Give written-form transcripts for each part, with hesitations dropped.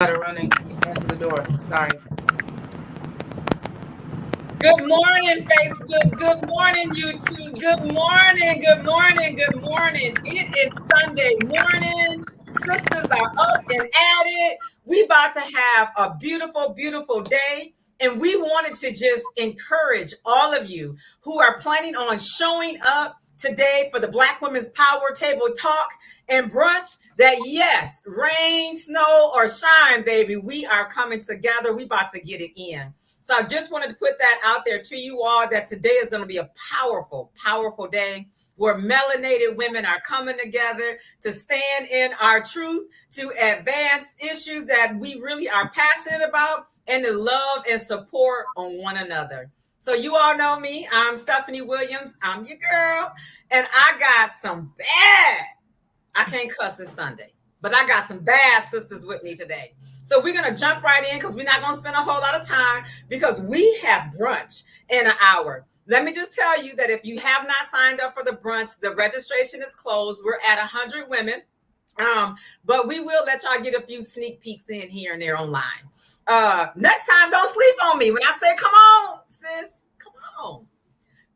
Gotta run and answer the door. Sorry. Good morning, Facebook. Good morning, YouTube. Good morning. Good morning. Good morning. It is Sunday morning. Sisters are up and at it. We about to have a beautiful, beautiful day. And we wanted to just encourage all of you who are planning on showing up today for the Black Women's Power Table Talk and Brunch that yes, rain, snow, or shine, baby, we are coming together. We about to get it in. So I just wanted to put that out there to you all that today is going to be a powerful, powerful day where melanated women are coming together to stand in our truth, to advance issues that we really are passionate about, and to love and support on one another. So you all know me. I'm Stephanie Williams. I'm your girl. And I got some bad, I can't cuss this Sunday, but I got some bad sisters with me today. So we're going to jump right in because we're not going to spend a whole lot of time because we have brunch in an hour. Let me just tell you that if you have not signed up for the brunch, the registration is closed. We're at 100 women. But we will let y'all get a few sneak peeks in here and there online. Next time, don't sleep on me. When I say, come on, sis, come on.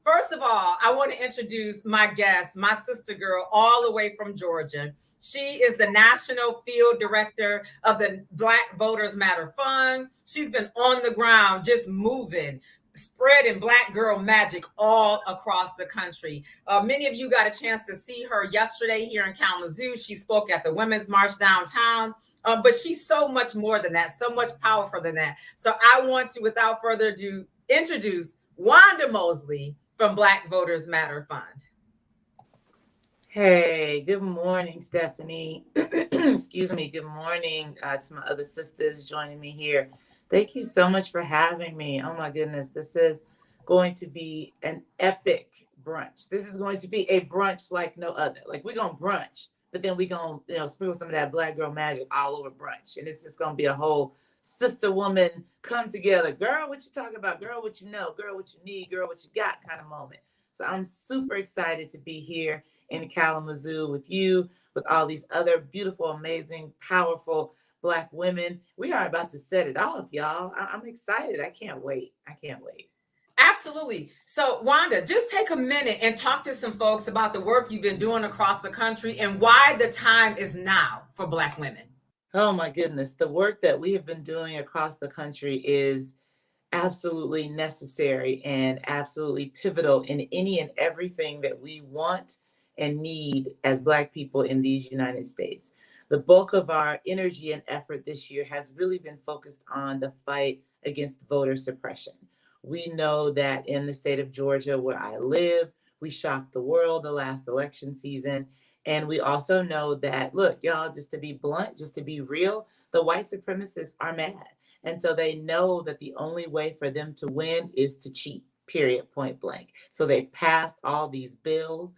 First of all, I want to introduce my guest, my sister girl, all the way from Georgia. She is the National Field Director of the Black Voters Matter Fund. She's been on the ground, just moving, spreading Black girl magic all across the country. Many of you got a chance to see her yesterday here in Kalamazoo. She spoke at the Women's March downtown. But she's so much more than that, so much powerful than that. So I want to, without further ado, introduce Wanda Mosley from Black Voters Matter Fund. Hey, good morning, Stephanie. Excuse me. Good morning to my other sisters joining me here. Thank you so much for having me. Oh my goodness, this is going to be an epic brunch. This is going to be a brunch like no other. Like we're gonna brunch, but then we're gonna sprinkle some of that Black girl magic all over brunch, and it's just gonna be a whole sister woman come together. Girl, what you talking about? Girl, what you know? Girl, what you need? Girl, what you got? Kind of moment. So I'm super excited to be here in Kalamazoo with you, with all these other beautiful, amazing, powerful Black women. We are about to set it off, y'all. I'm excited. I can't wait. I can't wait. Absolutely. So, Wanda, just take a minute and talk to some folks about the work you've been doing across the country and why the time is now for Black women. Oh my goodness. The work that we have been doing across the country is absolutely necessary and absolutely pivotal in any and everything that we want and need as Black people in these United States. The bulk of our energy and effort this year has really been focused on the fight against voter suppression. We know that in the state of Georgia, where I live, we shocked the world the last election season. And we also know that, look, y'all, just to be blunt, just to be real, the white supremacists are mad. And so they know that the only way for them to win is to cheat, period, point blank. So they've passed all these bills.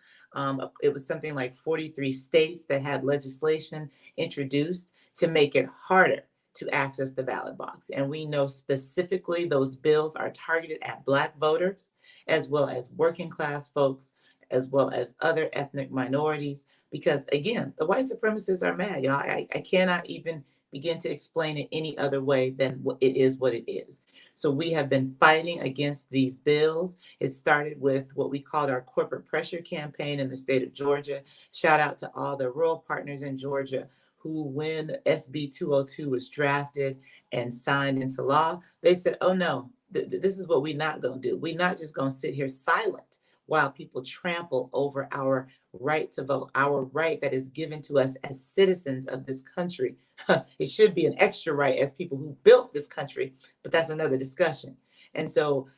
It was something like 43 states that had legislation introduced to make it harder to access the ballot box. And we know specifically those bills are targeted at Black voters, as well as working class folks, as well as other ethnic minorities. Because again, the white supremacists are mad, y'all. I cannot even begin to explain it any other way than it is what it is. So we have been fighting against these bills. It started with what we called our corporate pressure campaign in the state of Georgia. Shout out to all the rural partners in Georgia who, when SB 202 was drafted and signed into law, they said, oh no, this is what we're not going to do. We're not just going to sit here silent while people trample over our right to vote, our right that is given to us as citizens of this country. It should be an extra right as people who built this country, but that's another discussion. And so,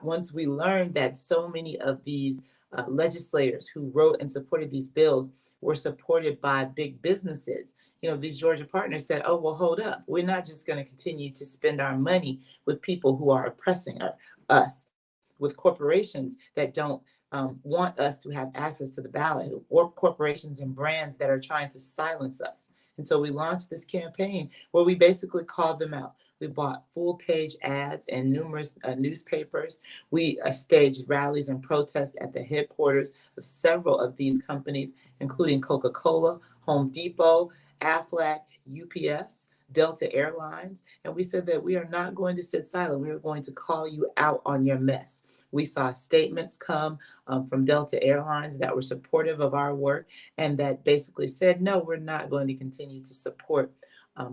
once we learned that so many of these legislators who wrote and supported these bills were supported by big businesses, these Georgia partners said, oh, well, hold up. We're not just going to continue to spend our money with people who are oppressing us, with corporations that don't want us to have access to the ballot, or corporations and brands that are trying to silence us. And so we launched this campaign where we basically called them out. We bought full page ads in numerous newspapers. We staged rallies and protests at the headquarters of several of these companies, including Coca-Cola, Home Depot, Aflac, UPS, Delta Airlines, and we said that we are not going to sit silent. We are going to call you out on your mess. We saw statements come from Delta Airlines that were supportive of our work and that basically said, no, we're not going to continue to support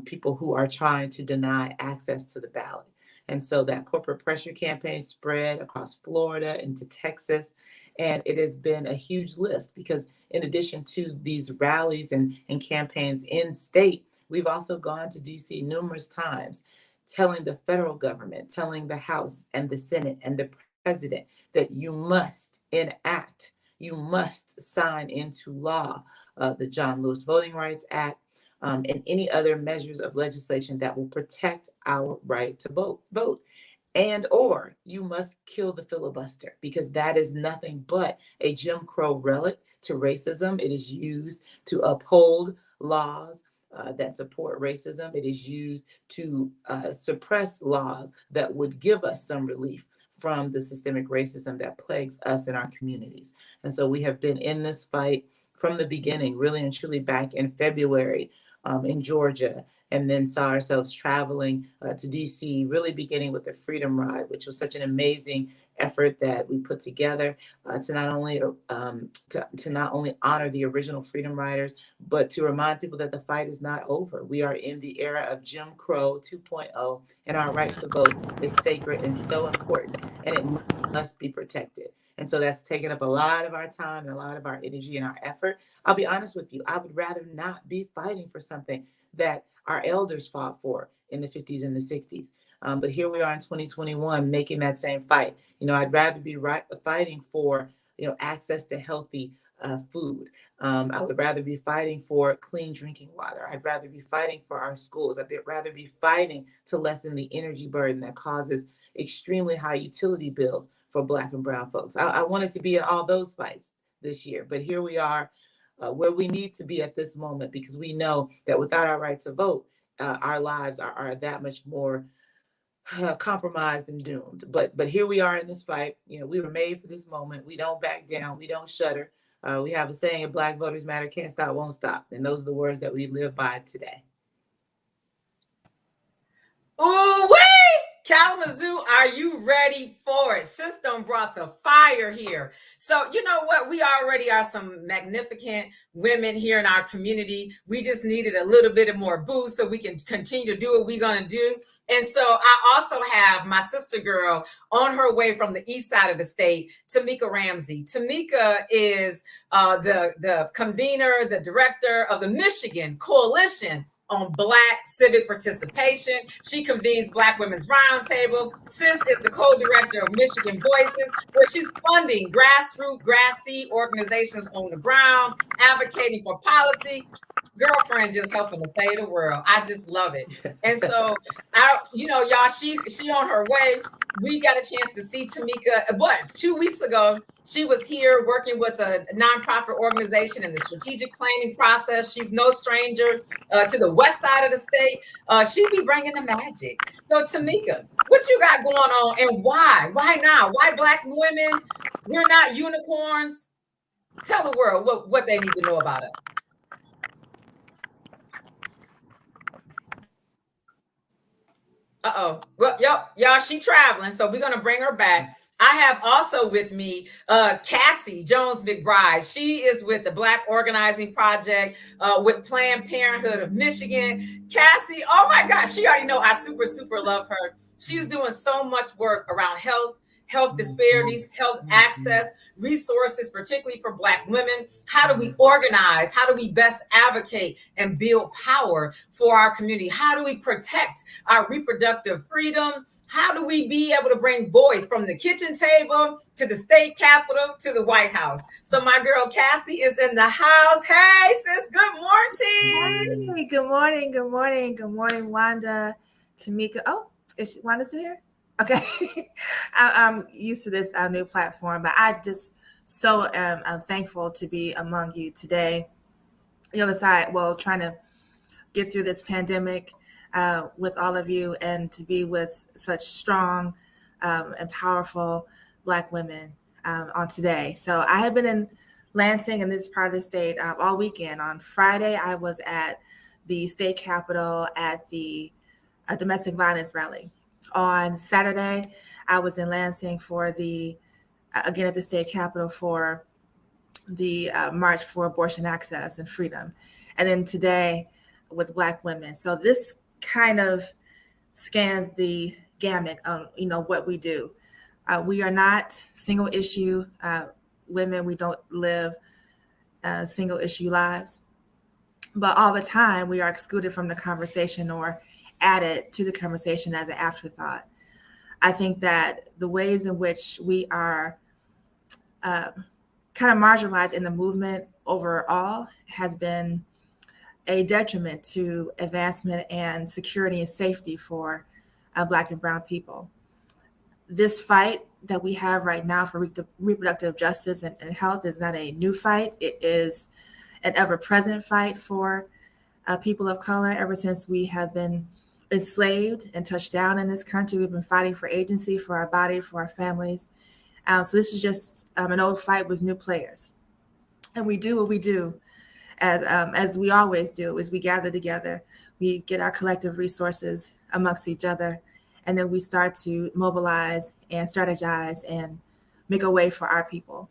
people who are trying to deny access to the ballot. And so that corporate pressure campaign spread across Florida into Texas. And it has been a huge lift because in addition to these rallies and campaigns in state, we've also gone to DC numerous times telling the federal government, telling the House and the Senate and the president that you must enact, you must sign into law the John Lewis Voting Rights Act, and any other measures of legislation that will protect our right to vote. And or you must kill the filibuster because that is nothing but a Jim Crow relic to racism. It is used to uphold laws that support racism. It is used to suppress laws that would give us some relief from the systemic racism that plagues us in our communities. And so we have been in this fight from the beginning, really and truly back in February in Georgia, and then saw ourselves traveling to DC, really beginning with the Freedom Ride, which was such an amazing effort that we put together to not only honor the original Freedom Riders, but to remind people that the fight is not over. We are in the era of Jim Crow 2.0, and our right to vote is sacred and so important, and it must be protected. And so that's taken up a lot of our time and a lot of our energy and our effort. I'll be honest with you, I would rather not be fighting for something that our elders fought for in the 50s and the 60s. But here we are in 2021 making that same fight. I'd rather be fighting for, access to healthy food. I would rather be fighting for clean drinking water. I'd rather be fighting for our schools. I'd rather be fighting to lessen the energy burden that causes extremely high utility bills for Black and brown folks. I wanted to be in all those fights this year, but here we are where we need to be at this moment because we know that without our right to vote, our lives are that much more compromised and doomed. But here we are in this fight. We were made for this moment. We don't back down. We don't shudder. We have a saying: "If Black voters matter, can't stop, won't stop." And those are the words that we live by today. Ooh-wee! Kalamazoo, are you ready for it? System brought the fire here. So you know what? We already are some magnificent women here in our community. We just needed a little bit of more boost so we can continue to do what we're going to do. And so I also have my sister girl on her way from the east side of the state, Tameka Ramsey. Tameka is the convener, the director of the Michigan Coalition on Black Civic Participation. She convenes Black Women's Roundtable. Sis is the co-director of Michigan Voices, where she's funding grassroots, grassy organizations on the ground, advocating for policy. Girlfriend just helping to save the world. I just love it. And so, y'all, she on her way. We got a chance to see Tameka. 2 weeks ago, she was here working with a nonprofit organization in the strategic planning process. She's no stranger to the west side of the state. She be bringing the magic. So Tameka, what you got going on and why? Why now? Why Black women? We're not unicorns. Tell the world what they need to know about it. Well, y'all, she traveling, so we're gonna bring her back. I have also with me Cassy Jones-McBryde. She is with the Black Organizing Project with Planned Parenthood of Michigan. Cassy, oh my gosh, she already know I super love her. She's doing so much work around health disparities, health access, resources, particularly for Black women. How do we organize? How do we best advocate and build power for our community? How do we protect our reproductive freedom? How do we be able to bring voice from the kitchen table to the state capitol to the White House? So my girl Cassy is in the house. Hey, sis, good morning. Hey, good morning, good morning, good morning, Wanda, Tameka. Oh, is Wanda still here? Okay. I'm used to this new platform, but I just I'm thankful to be among you today. The other side, trying to get through this pandemic with all of you and to be with such strong and powerful Black women on today. So I have been in Lansing in this part of the state all weekend. On Friday, I was at the state capitol at the domestic violence rally. On Saturday, I was in Lansing for the, again at the state capitol for the March for Abortion Access and Freedom. And then today with Black women. So this kind of scans the gamut of, what we do. We are not single issue women. We don't live single issue lives. But all the time we are excluded from the conversation or added to the conversation as an afterthought. I think that the ways in which we are kind of marginalized in the movement overall has been a detriment to advancement and security and safety for Black and Brown people. This fight that we have right now for reproductive justice and health is not a new fight. It is an ever-present fight for people of color. Ever since we have been enslaved and touched down in this country, we've been fighting for agency, for our body, for our families. So this is just an old fight with new players. And we do what we do, as we always do, is we gather together, we get our collective resources amongst each other, and then we start to mobilize and strategize and make a way for our people.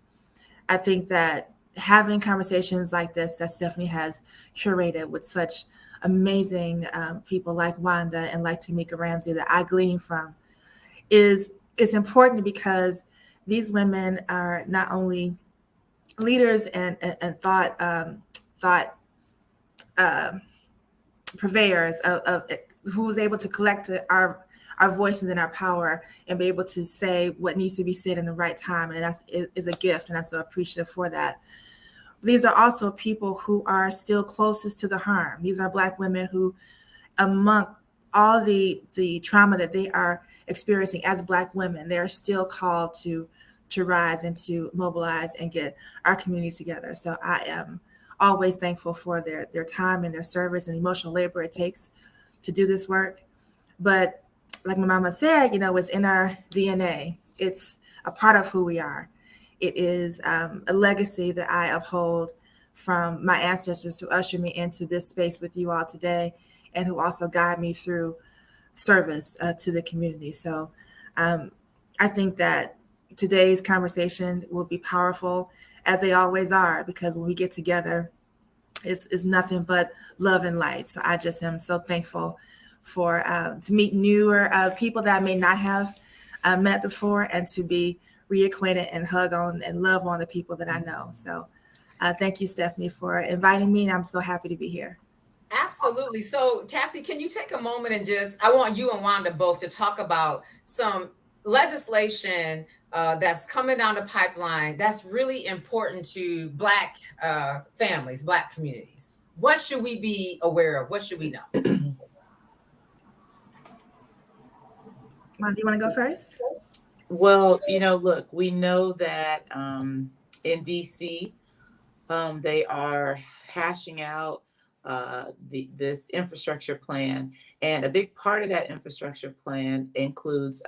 I think that having conversations like this that Stephanie has curated with such amazing people like Wanda and like Tameka Ramsey that I glean from is important, because these women are not only leaders and thought purveyors of who's able to collect our voices and our power and be able to say what needs to be said in the right time. And that is a gift, and I'm so appreciative for that. These are also people who are still closest to the harm. These are Black women who, among all the trauma that they are experiencing as Black women, they are still called to rise and to mobilize and get our community together. So I am always thankful for their time and their service and emotional labor it takes to do this work. But like my mama said, it's in our DNA. It's a part of who we are. It is a legacy that I uphold from my ancestors who ushered me into this space with you all today, and who also guide me through service to the community. So I think that today's conversation will be powerful, as they always are, because when we get together, it's nothing but love and light. So I just am so thankful for to meet newer people that I may not have met before, and to be reacquainted and hug on and love on the people that I know. So thank you, Stephanie, for inviting me, and I'm so happy to be here. Absolutely. So, Cassy, can you take a moment and I want you and Wanda both to talk about some legislation that's coming down the pipeline that's really important to Black families, Black communities. What should we be aware of? What should we know? Wanda, do you want to go first? Well, look, we know that in DC, they are hashing out this infrastructure plan. And a big part of that infrastructure plan includes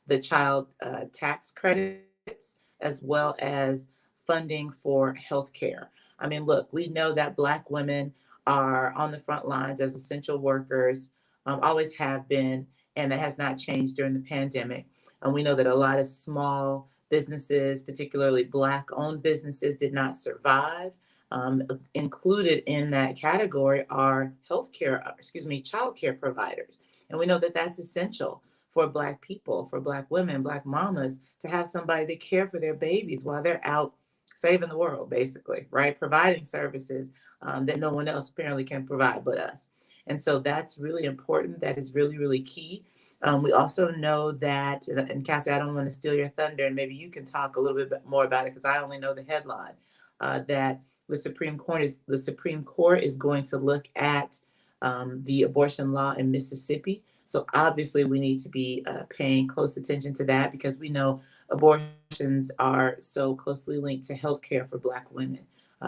the child tax credits, as well as funding for healthcare. I mean, look, we know that Black women are on the front lines as essential workers, always have been, and that has not changed during the pandemic. And we know that a lot of small businesses, particularly Black-owned businesses, did not survive. Included in that category are childcare providers. And we know that that's essential for Black people, for Black women, Black mamas, to have somebody to care for their babies while they're out saving the world, basically, right? Providing services that no one else apparently can provide but us. And so that's really important. That is really, really key. We also know that, and Cassy, I don't want to steal your thunder, and maybe you can talk a little bit more about it, because I only know the headline, that the Supreme Court is going to look at the abortion law in Mississippi. So obviously we need to be paying close attention to that, because we know abortions are so closely linked to healthcare for Black women.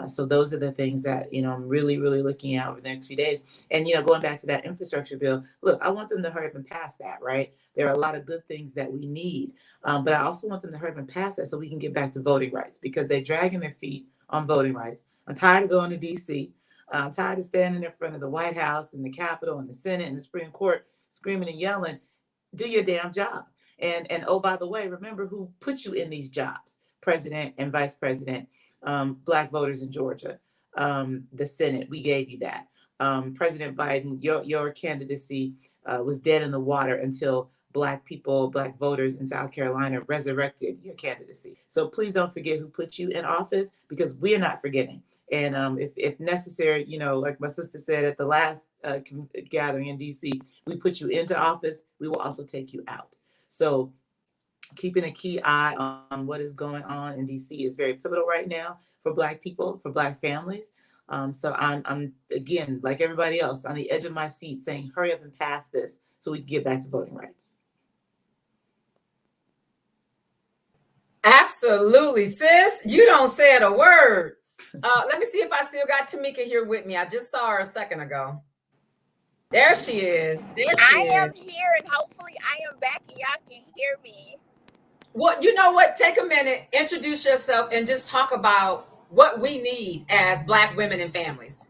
So those are the things that, I'm really, really looking at over the next few days. And, going back to that infrastructure bill, look, I want them to hurry up and pass that, right? There are a lot of good things that we need, but I also want them to hurry up and pass that so we can get back to voting rights, because they're dragging their feet on voting rights. I'm tired of going to DC. I'm tired of standing in front of the White House and the Capitol and the Senate and the Supreme Court screaming and yelling. Do your damn job. And oh, by the way, remember who put you in these jobs: president and vice president, black voters in Georgia, the Senate. We gave you that. President Biden, your candidacy was dead in the water until black people, black voters in South Carolina resurrected your candidacy. So please don't forget who put you in office, because we're not forgetting. And if necessary, like my sister said at the last gathering in DC, we put you into office, we will also take you out. So keeping a key eye on what is going on in DC is very pivotal right now for Black people, for Black families. So I'm again, like everybody else, on the edge of my seat saying, hurry up and pass this so we can get back to voting rights. Absolutely, sis. You don't say a word. Let me see if I still got Tameka here with me. I just saw her a second ago. There she is. I am here, and hopefully I am back and y'all can hear me. Well, you know what? Take a minute, introduce yourself, and just talk about what we need as Black women and families.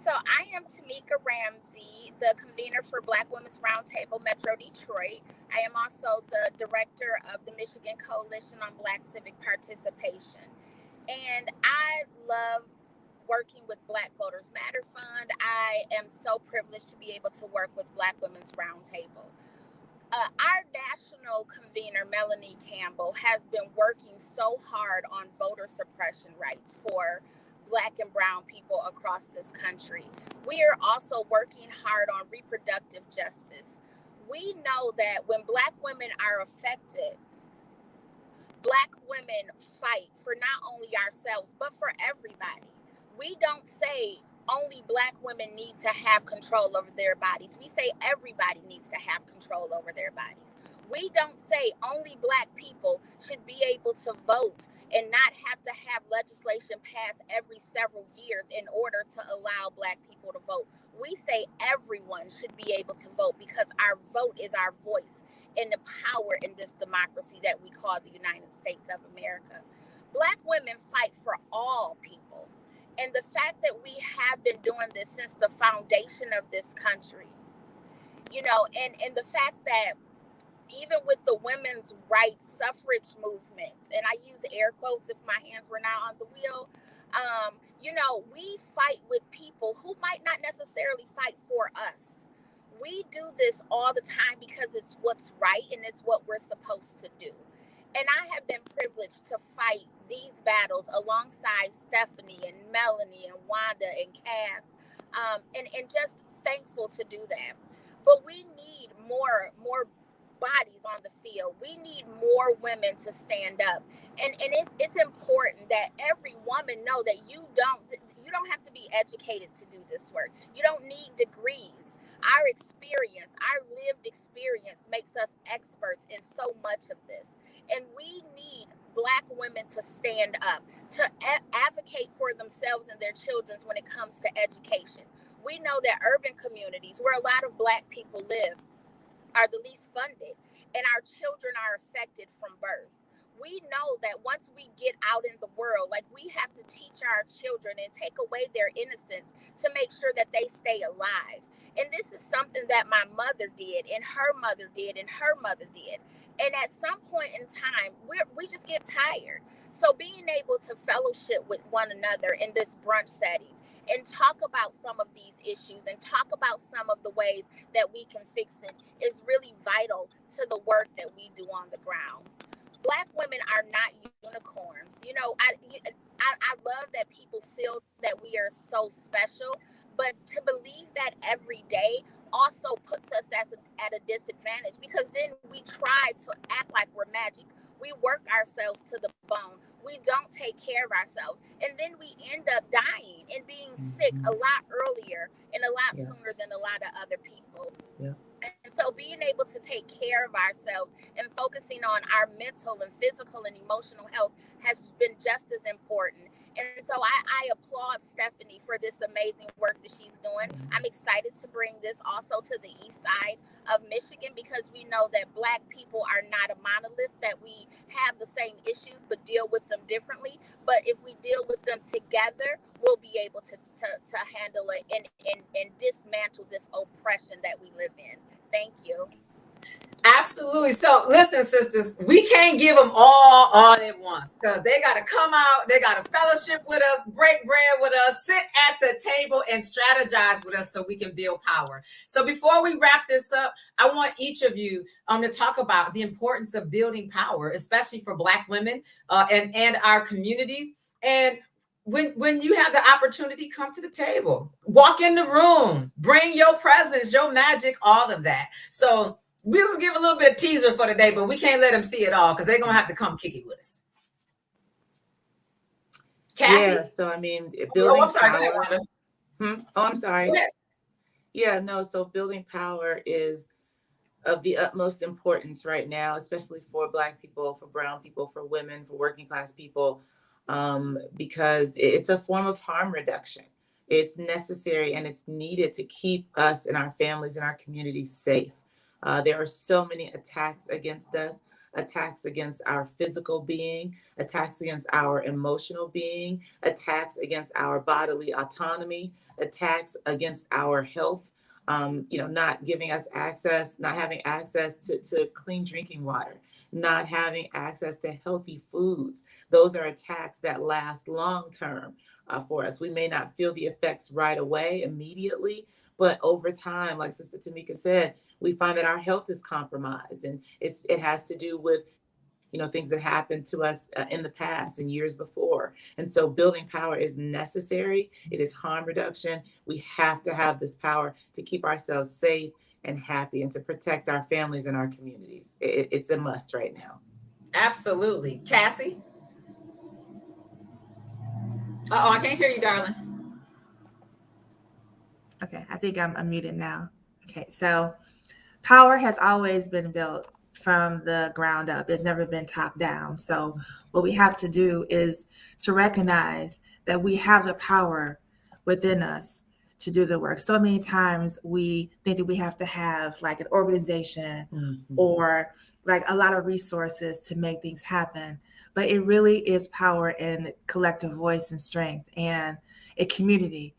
So I am Tameka Ramsey, the convener for Black Women's Roundtable Metro Detroit. I am also the director of the Michigan Coalition on Black Civic Participation. And I love working with Black Voters Matter Fund. I am so privileged to be able to work with Black Women's Roundtable. Our national convener, Melanie Campbell, has been working so hard on voter suppression rights for Black and brown people across this country. We are also working hard on reproductive justice. We know that when Black women are affected, Black women fight for not only ourselves, but for everybody. We don't say only Black women need to have control over their bodies. We say everybody needs to have control over their bodies. We don't say only Black people should be able to vote and not have to have legislation passed every several years in order to allow Black people to vote. We say everyone should be able to vote because our vote is our voice and the power in this democracy that we call the United States of America. Black women fight for all people. And the fact that we have been doing this since the foundation of this country, and the fact that even with the women's rights suffrage movements, and I use air quotes if my hands were not on the wheel, we fight with people who might not necessarily fight for us. We do this all the time because it's what's right and it's what we're supposed to do. And I have been privileged to fight these battles alongside Stephanie and Melanie and Wanda and Cass, and just thankful to do that. But we need more bodies on the field. We need more women to stand up, and it's important that every woman know that you don't have to be educated to do this work. You don't need degrees. Our experience, our lived experience, makes us experts in so much of this. And we need Black women to stand up, to advocate for themselves and their children when it comes to education. We know that urban communities where a lot of Black people live are the least funded, and our children are affected from birth. We know that once we get out in the world, like, we have to teach our children and take away their innocence to make sure that they stay alive. And this is something that my mother did, and her mother did, and her mother did. And at some point in time, we just get tired. So being able to fellowship with one another in this brunch setting and talk about some of these issues and talk about some of the ways that we can fix it is really vital to the work that we do on the ground. Black women are not unicorns. I love that people feel that we are so special, but to believe that every day also puts us at a disadvantage, because then we try to act like we're magic. We work ourselves to the bone. We don't take care of ourselves. And then we end up dying and being sick a lot earlier and a lot sooner than a lot of other people. Yeah. And so being able to take care of ourselves and focusing on our mental and physical and emotional health has been just as important. And so I applaud Stephanie for this amazing work that she's doing. I'm excited to bring this also to the east side of Michigan, because we know that Black people are not a monolith, that we have the same issues but deal with them differently. But if we deal with them together, we'll be able to handle it and dismantle this oppression that we live in. Thank you. Absolutely. So listen, sisters, we can't give them all at once, because they got to come out, they got to fellowship with us, break bread with us, sit at the table and strategize with us so we can build power. So before we wrap this up, I want each of you to talk about the importance of building power, especially for Black women and our communities. And when you have the opportunity, come to the table, walk in the room, bring your presence, your magic, all of that. So we will give a little bit of teaser for today, but we can't let them see it all, because they're going to have to come kick it with us. Cassy? Yeah, so I mean, building I'm sorry. power. Go ahead, Oh, I'm sorry. Go ahead. Yeah, no, so building power is of the utmost importance right now, especially for Black people, for brown people, for women, for working class people, because it's a form of harm reduction. It's necessary and it's needed to keep us and our families and our communities safe. There are so many attacks against us, attacks against our physical being, attacks against our emotional being, attacks against our bodily autonomy, attacks against our health. Not giving us access, not having access to clean drinking water, not having access to healthy foods. Those are attacks that last long term for us. We may not feel the effects right away, immediately, but over time, like Sister Tameka said, we find that our health is compromised, and it has to do with things that happened to us in the past and years before. And so building power is necessary. It is harm reduction. We have to have this power to keep ourselves safe and happy and to protect our families and our communities. It's a must right now. Absolutely. Cassy? I can't hear you, darling. Okay, I think I'm muted now. Okay, so power has always been built from the ground up. It's never been top down. So what we have to do is to recognize that we have the power within us to do the work. So many times we think that we have to have like an organization or like a lot of resources to make things happen. But it really is power in collective voice and strength and a community,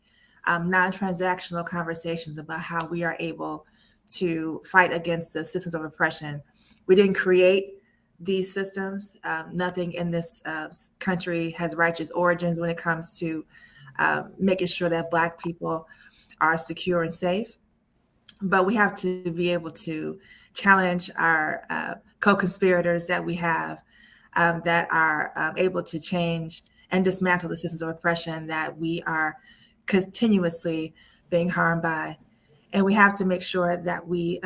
non-transactional conversations about how we are able to fight against the systems of oppression. We didn't create these systems. Nothing in this country has righteous origins when it comes to making sure that Black people are secure and safe. But we have to be able to challenge our co-conspirators that we have that are able to change and dismantle the systems of oppression that we are continuously being harmed by. And we have to make sure that we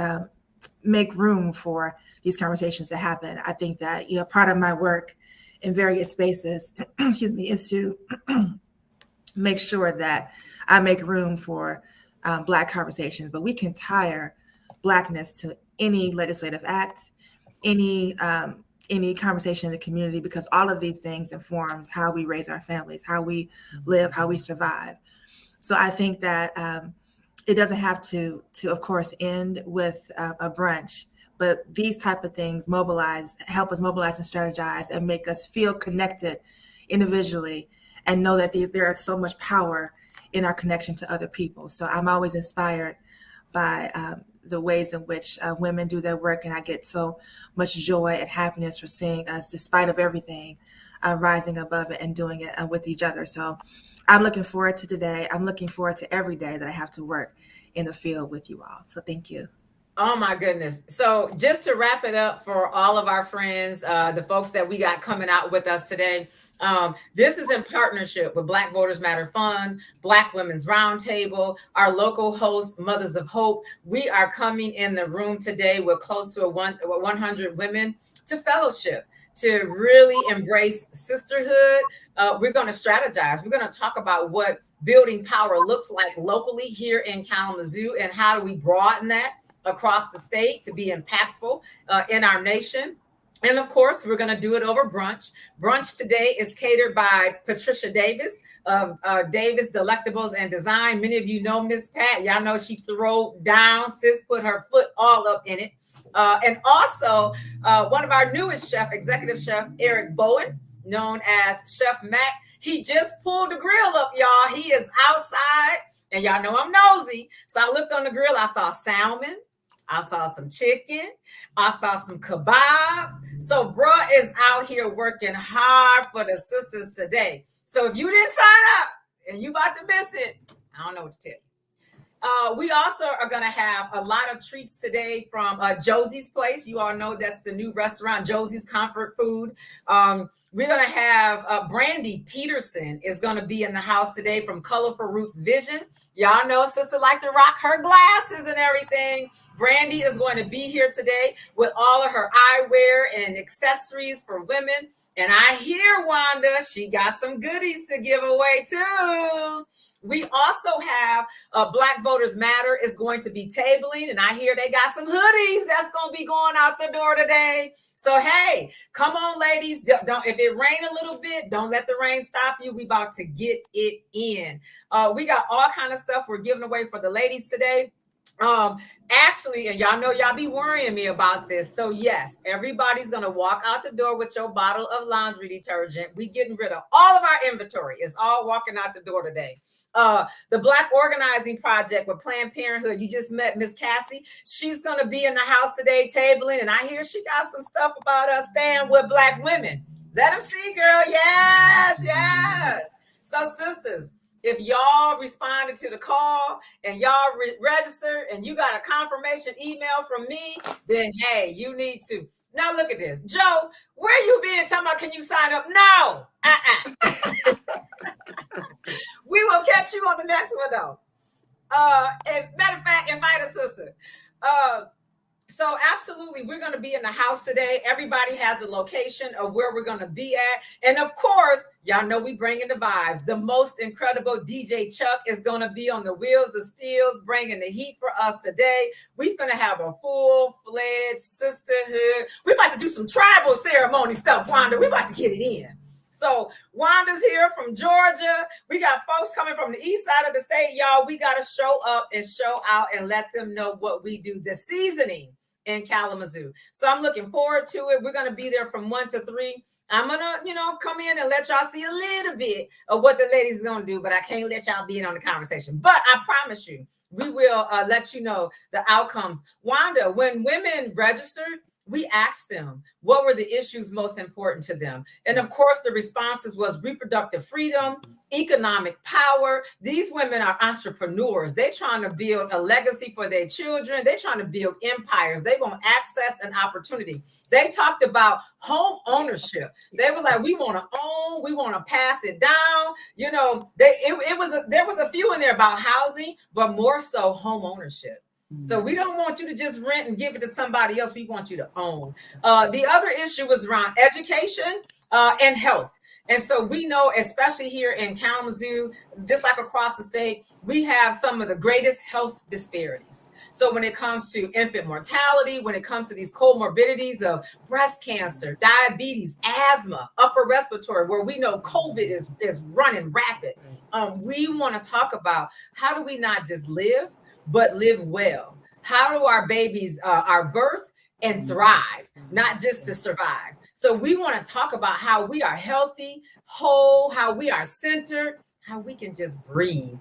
make room for these conversations to happen. I think that, part of my work in various spaces, is to make sure that I make room for Black conversations. But we can tire Blackness to any legislative act, any conversation in the community, because all of these things informs how we raise our families, how we live, how we survive. So I think that it doesn't have to of course end with a brunch, but these type of things help us mobilize and strategize and make us feel connected individually and know that there is so much power in our connection to other people. So I'm always inspired by the ways in which women do their work, and I get so much joy and happiness from seeing us, despite of everything, rising above it and doing it with each other. So I'm looking forward to today. I'm looking forward to every day that I have to work in the field with you all. So thank you. Oh my goodness. So just to wrap it up for all of our friends, the folks that we got coming out with us today, this is in partnership with Black Voters Matter Fund, Black Women's Roundtable, our local host, Mothers of Hope. We are coming in the room today with close to 100 women to fellowship, to really embrace sisterhood. We're going to strategize. We're going to talk about what building power looks like locally here in Kalamazoo, and how do we broaden that across the state to be impactful in our nation. And of course, we're going to do it over brunch. Brunch today is catered by Patricia Davis of Davis Delectables and Design. Many of you know Miss Pat. Y'all know she threw down. Sis put her foot all up in it. And also, one of our newest chef, executive chef, Eric Bowen, known as Chef Mac. He just pulled the grill up, y'all. He is outside. And y'all know I'm nosy. So I looked on the grill. I saw salmon. I saw some chicken. I saw some kebabs. So bruh is out here working hard for the sisters today. So if you didn't sign up and you about to miss it, I don't know what to tell you. We also are going to have a lot of treats today from Josie's Place. You all know that's the new restaurant, Josie's Comfort Food. We're going to have Brandy Peterson is going to be in the house today from Colorful Roots Vision. Y'all know sister like to rock her glasses and everything. Brandy is going to be here today with all of her eyewear and accessories for women. And I hear Wanda, she got some goodies to give away too. We also have Black Voters Matter is going to be tabling, and I hear they got some hoodies that's going to be going out the door today. So, hey, come on, ladies. Don't if it rain a little bit, don't let the rain stop you. We about to get it in. We got all kind of stuff we're giving away for the ladies today. Actually, and y'all know y'all be worrying me about this. So yes, everybody's gonna walk out the door with your bottle of laundry detergent. We getting rid of all of our inventory. It's all walking out the door today. The Black Organizing Project with Planned Parenthood. You just met Miss Cassy. She's gonna be in the house today tabling, and I hear she got some stuff about us staying with Black women. Let them see, girl. Yes, yes. So sisters, if y'all responded to the call and y'all registered and you got a confirmation email from me, then hey, you need to. Now look at this. Joe, where you been talking about can you sign up? No. We will catch you on the next one though. And matter of fact, invite a sister. So absolutely, we're going to be in the house today. Everybody has a location of where we're going to be at. And of course, y'all know we bringing the vibes. The most incredible DJ Chuck is going to be on the wheels of steels, bringing the heat for us today. We finna have a full-fledged sisterhood. We about to do some tribal ceremony stuff, Wanda. We about to get it in. So Wanda's here from Georgia. We got folks coming from the east side of the state, y'all. We got to show up and show out and let them know what we do. The seasoning in Kalamazoo. So I'm looking forward to it. We're going to be there from 1 to 3. I'm going to, come in and let y'all see a little bit of what the ladies is going to do, but I can't let y'all be in on the conversation. But I promise you, we will let you know the outcomes. Wanda, when women registered, we asked them what were the issues most important to them. And of course, the responses was reproductive freedom, economic power. These women are entrepreneurs. They're trying to build a legacy for their children. They're trying to build empires. They want access and opportunity. They talked about home ownership. They were like, we want to own, we want to pass it down. There was a few in there about housing, but more so home ownership. So we don't want you to just rent and give it to somebody else. We want you to own. The other issue was around education and health. And so we know, especially here in Kalamazoo, just like across the state, we have some of the greatest health disparities. So when it comes to infant mortality, when it comes to these comorbidities of breast cancer, diabetes, asthma, upper respiratory, where we know COVID is running rapid, we want to talk about how do we not just live, but live well. How do our babies our birth and thrive, not just to survive? So we want to talk about how we are healthy, whole, how we are centered, how we can just breathe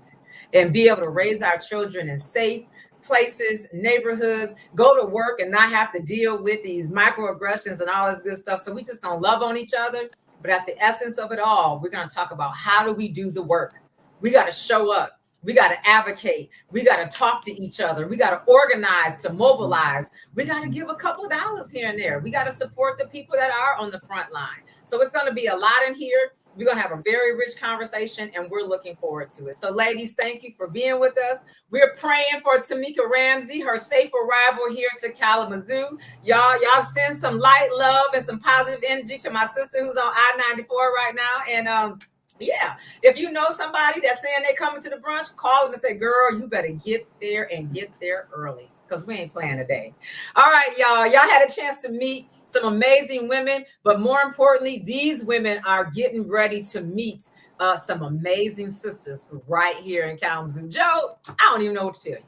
and be able to raise our children in safe places, neighborhoods, go to work and not have to deal with these microaggressions and all this good stuff. So we just gonna love on each other. But at the essence of it all, we're gonna talk about how do we do the work? We got to show up. We got to advocate. We got to talk to each other. We got to organize, to mobilize. We got to give a couple of dollars here and there. We got to support the people that are on the front line. So it's going to be a lot in here. We're going to have a very rich conversation, and we're looking forward to it. So ladies, thank you for being with us. We're praying for Tameka Ramsey, her safe arrival here to Kalamazoo. Y'all send some light, love, and some positive energy to my sister who's on I-94 right now. And Yeah. If you know somebody that's saying they coming to the brunch, call them and say, girl, you better get there and get there early because we ain't playing today. All right, y'all. Y'all had a chance to meet some amazing women, but more importantly, these women are getting ready to meet some amazing sisters right here in Kalamazoo. Joe, I don't even know what to tell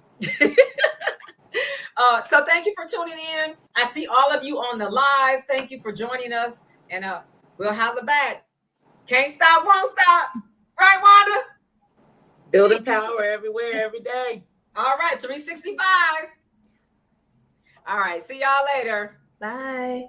you. So thank you for tuning in. I see all of you on the live. Thank you for joining us, and we'll holler back. Can't stop, won't stop. Right, Wanda? Building power everywhere, every day. All right, 365. All right, see y'all later. Bye.